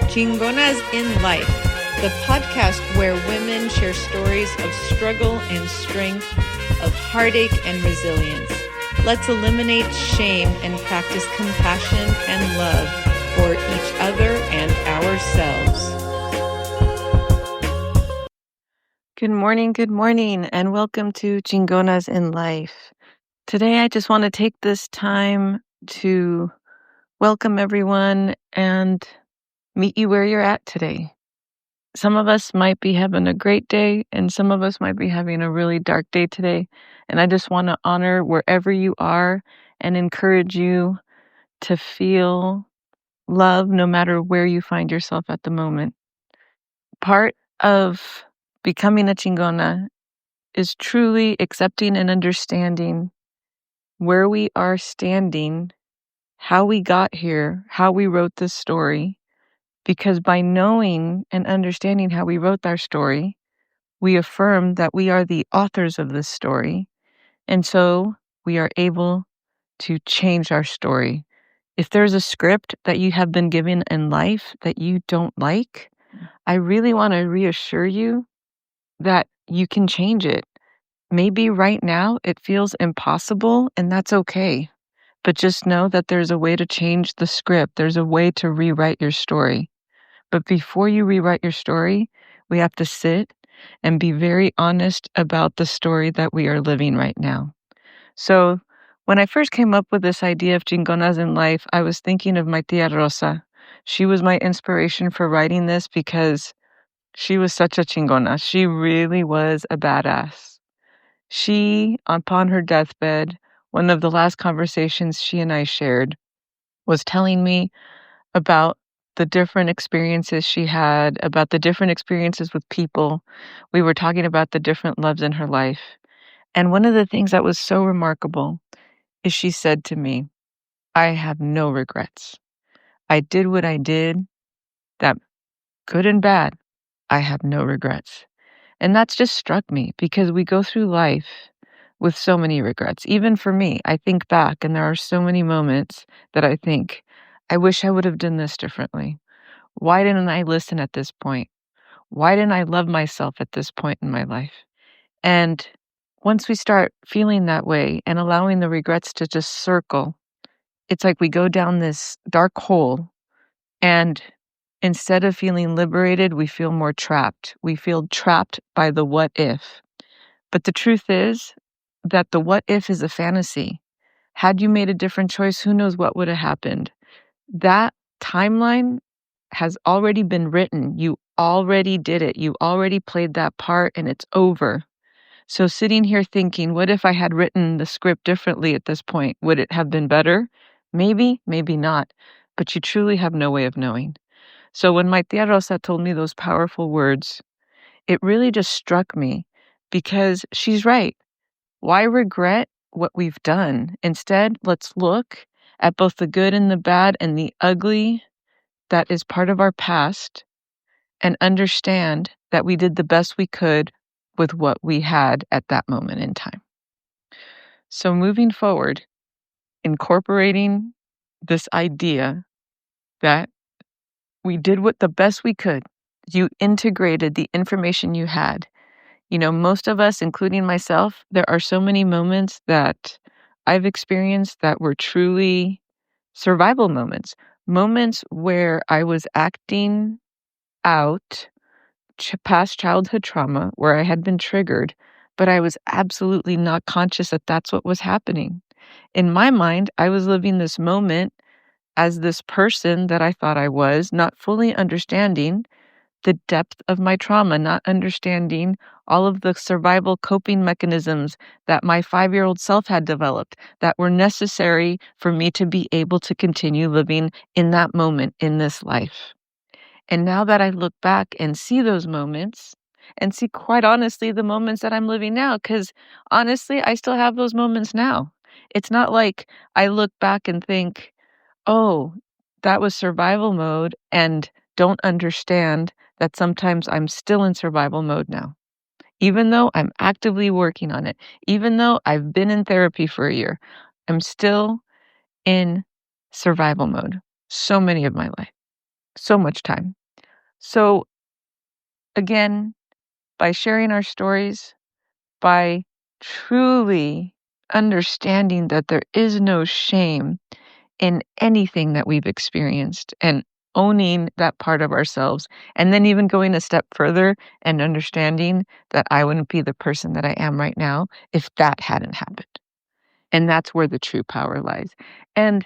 Chingonas in Life, the podcast where women share stories of struggle and strength, of heartache and resilience. Let's eliminate shame and practice compassion and love for each other and ourselves. Good morning, and welcome to Chingonas in Life. Today, I just want to take this time to welcome everyone and meet you where you're at today. Some of us might be having a great day, and some of us might be having a really dark day today. And I just want to honor wherever you are and encourage you to feel love no matter where you find yourself at the moment. Part of becoming a chingona is truly accepting and understanding where we are standing, how we got here, how we wrote this story. Because by knowing and understanding how we wrote our story, we affirm that we are the authors of this story. And so we are able to change our story. If there's a script that you have been given in life that you don't like, I really want to reassure you that you can change it. Maybe right now it feels impossible, and that's okay. But just know that there's a way to change the script. There's a way to rewrite your story. But before you rewrite your story, we have to sit and be very honest about the story that we are living right now. So when I first came up with this idea of chingonas in life, I was thinking of my Tía Rosa. She was my inspiration for writing this because she was such a chingona. She really was a badass. She, upon her deathbed, one of the last conversations she and I shared was telling me about the different experiences she had, about the different experiences with people. We were talking about the different loves in her life. And one of the things that was so remarkable is she said to me, I have no regrets. I did what I did, that good and bad, I have no regrets. And that's just struck me because we go through life with so many regrets. Even for me, I think back and there are so many moments that I think, I wish I would have done this differently. Why didn't I listen at this point? Why didn't I love myself at this point in my life? And once we start feeling that way and allowing the regrets to just circle, it's like we go down this dark hole, and instead of feeling liberated, we feel more trapped. We feel trapped by the what if. But the truth is that the what if is a fantasy. Had you made a different choice, who knows what would have happened? That timeline has already been written. You already did it. You already played that part and it's over. So sitting here thinking, what if I had written the script differently at this point? Would it have been better? Maybe, maybe not. But you truly have no way of knowing. So when my Tía Rosa told me those powerful words, it really just struck me because she's right. Why regret what we've done? Instead, let's look at both the good and the bad and the ugly that is part of our past and understand that we did the best we could with what we had at that moment in time. So moving forward, incorporating this idea that we did what the best we could. You integrated the information you had. You know, most of us, including myself, there are so many moments that I've experienced that were truly survival moments, moments where I was acting out past childhood trauma where I had been triggered, but I was absolutely not conscious that that's what was happening. In my mind, I was living this moment as this person that I thought I was, not fully understanding the depth of my trauma, not understanding all of the survival coping mechanisms that my 5-year-old self had developed that were necessary for me to be able to continue living in that moment in this life. And now that I look back and see those moments and see, quite honestly, the moments that I'm living now, because honestly, I still have those moments now. It's not like I look back and think, oh, that was survival mode, and don't understand that sometimes I'm still in survival mode now. Even though I'm actively working on it, even though I've been in therapy for a year, I'm still in survival mode so many of my life, so much time. So again, by sharing our stories, by truly understanding that there is no shame in anything that we've experienced and owning that part of ourselves, and then even going a step further and understanding that I wouldn't be the person that I am right now if that hadn't happened. And that's where the true power lies. And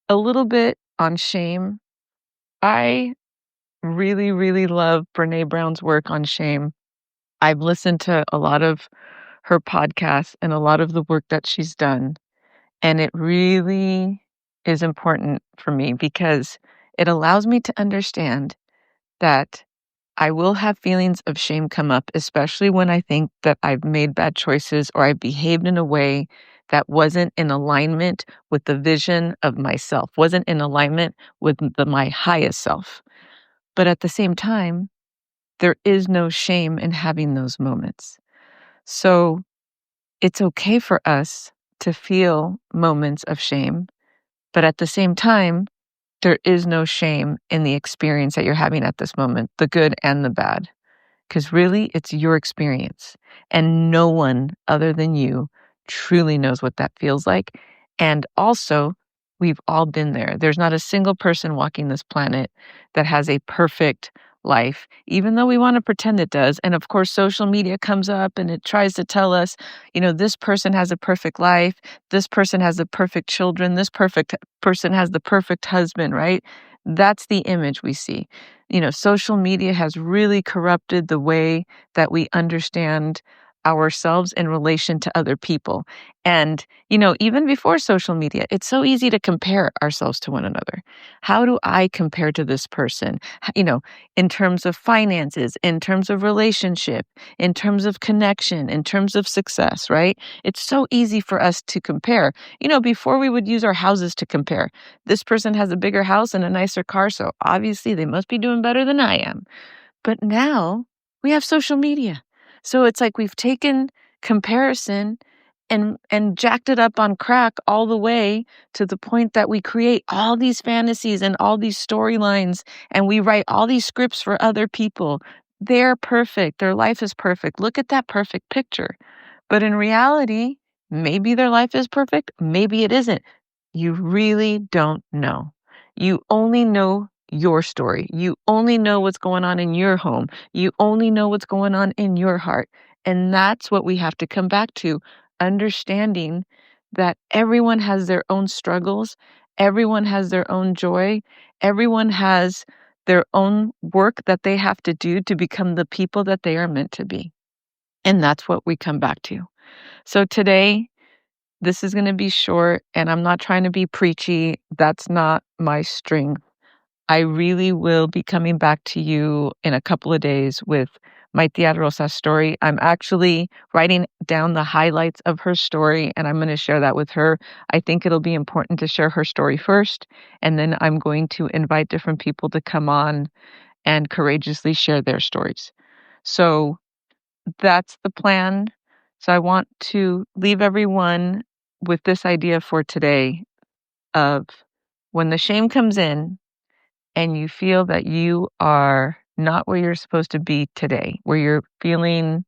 a little bit on shame, I really, really love Brene Brown's work on shame. I've listened to a lot of her podcasts and a lot of the work that she's done. And it really is important for me because it allows me to understand that I will have feelings of shame come up, especially when I think that I've made bad choices or I've behaved in a way that wasn't in alignment with the vision of myself, wasn't in alignment with my highest self. But at the same time, there is no shame in having those moments. So it's okay for us to feel moments of shame, but at the same time, there is no shame in the experience that you're having at this moment, the good and the bad. Because really, it's your experience. And no one other than you truly knows what that feels like. And also, we've all been there. There's not a single person walking this planet that has a perfect life, even though we want to pretend it does. And of course, social media comes up and it tries to tell us, this person has a perfect life. This person has the perfect children. This perfect person has the perfect husband, right? That's the image we see. Social media has really corrupted the way that we understand ourselves in relation to other people. And, even before social media, it's so easy to compare ourselves to one another. How do I compare to this person? In terms of finances, in terms of relationship, in terms of connection, in terms of success, right? It's so easy for us to compare. Before we would use our houses to compare. This person has a bigger house and a nicer car, so obviously they must be doing better than I am. But now we have social media. So it's like we've taken comparison and jacked it up on crack all the way to the point that we create all these fantasies and all these storylines and we write all these scripts for other people. They're perfect. Their life is perfect. Look at that perfect picture. But in reality, maybe their life is perfect, maybe it isn't. You really don't know. You only know your story. You only know what's going on in your home. You only know what's going on in your heart. And that's what we have to come back to, understanding that everyone has their own struggles, everyone has their own joy, everyone has their own work that they have to do to become the people that they are meant to be. And that's what we come back to. So today, this is going to be short, and I'm not trying to be preachy. That's not my strength. I really will be coming back to you in a couple of days with my Tía Rosa story. I'm actually writing down the highlights of her story, and I'm going to share that with her. I think it'll be important to share her story first, and then I'm going to invite different people to come on and courageously share their stories. So that's the plan. So I want to leave everyone with this idea for today of when the shame comes in and you feel that you are not where you're supposed to be today, where you're feeling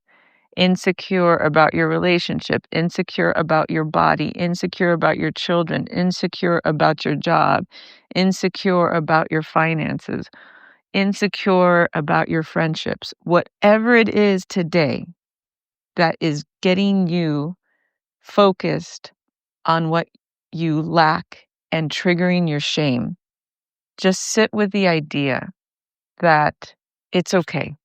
insecure about your relationship, insecure about your body, insecure about your children, insecure about your job, insecure about your finances, insecure about your friendships, whatever it is today that is getting you focused on what you lack and triggering your shame, just sit with the idea that it's okay.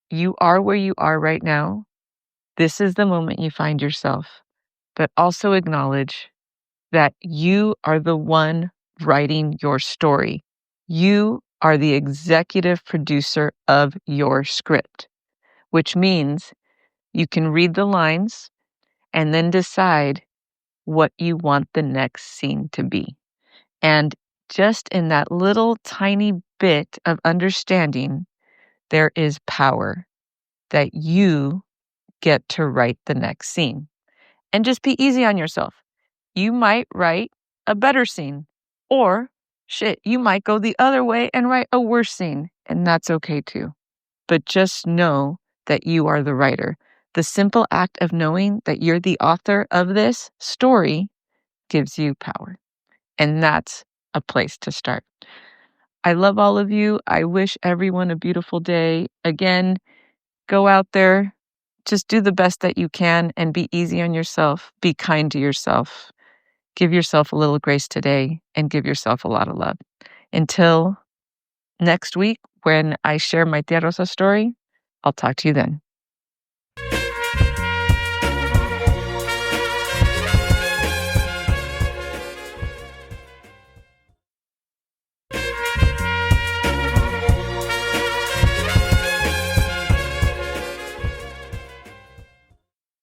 You are where you are right now. This is the moment you find yourself, but also acknowledge that you are the one writing your story. You are the executive producer of your script, which means you can read the lines and then decide what you want the next scene to be. And just in that little tiny bit of understanding, there is power that you get to write the next scene. And just be easy on yourself. You might write a better scene, or shit, you might go the other way and write a worse scene. and that's okay too. But just know that you are the writer. The simple act of knowing that you're the author of this story gives you power, and that's a place to start. I love all of you. I wish everyone a beautiful day. Again, go out there, just do the best that you can and be easy on yourself. Be kind to yourself. Give yourself a little grace today and give yourself a lot of love. Until next week, when I share my Tía Rosa story, I'll talk to you then.